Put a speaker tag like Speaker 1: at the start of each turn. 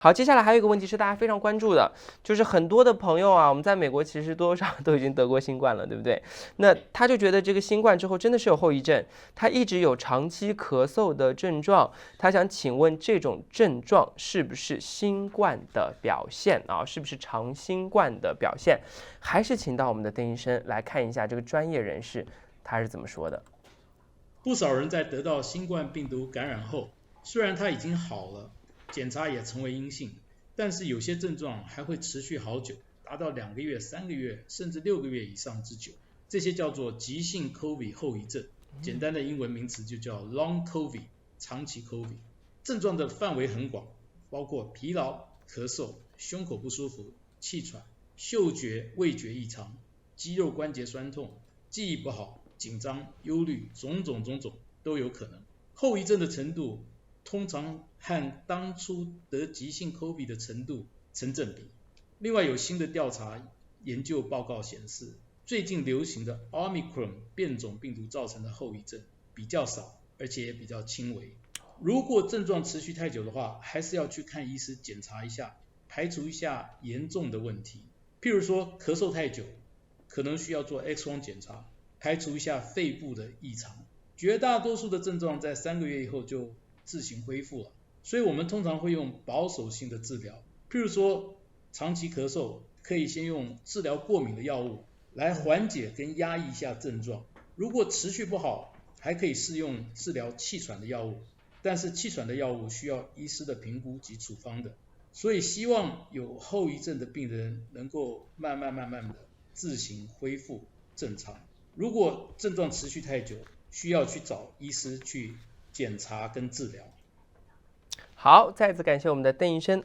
Speaker 1: 好，接下来还有一个问题是大家非常关注的，就是很多的朋友啊，我们在美国其实多多少少都已经得过新冠了，对不对？那他就觉得这个新冠之后真的是有后遗症，他一直有长期咳嗽的症状，他想请问这种症状是不是新冠的表现啊？是不是长新冠的表现？还是请到我们的邓医生来看一下这个专业人士他是怎么说的。
Speaker 2: 不少人在得到新冠病毒感染后，虽然他已经好了，检查也成为阴性，但是有些症状还会持续好久，达到2个月、3个月甚至6个月以上之久。这些叫做急性 COVID 后遗症，简单的英文名词就叫 Long COVID， 长期 COVID。症状的范围很广，包括疲劳、咳嗽、胸口不舒服、气喘、嗅觉、味觉异常、肌肉关节酸痛、记忆不好、紧张、忧虑，种种都有可能。后遗症的程度通常和当初得急性 COVID 的程度成正比。另外有新的调查研究报告显示，最近流行的 Omicron 变种病毒造成的后遗症比较少，而且也比较轻微。如果症状持续太久的话，还是要去看医师检查一下，排除一下严重的问题。譬如说咳嗽太久，可能需要做 X 光检查，排除一下肺部的异常。绝大多数的症状在3个月以后就自行恢复了，所以我们通常会用保守性的治疗。譬如说长期咳嗽，可以先用治疗过敏的药物来缓解跟压抑一下症状。如果持续不好，还可以试用治疗气喘的药物，但是气喘的药物需要医师的评估及处方的。所以希望有后遗症的病人能够慢慢的自行恢复正常。如果症状持续太久，需要去找医师去检查跟治疗。
Speaker 1: 好，再次感谢我们的邓医生。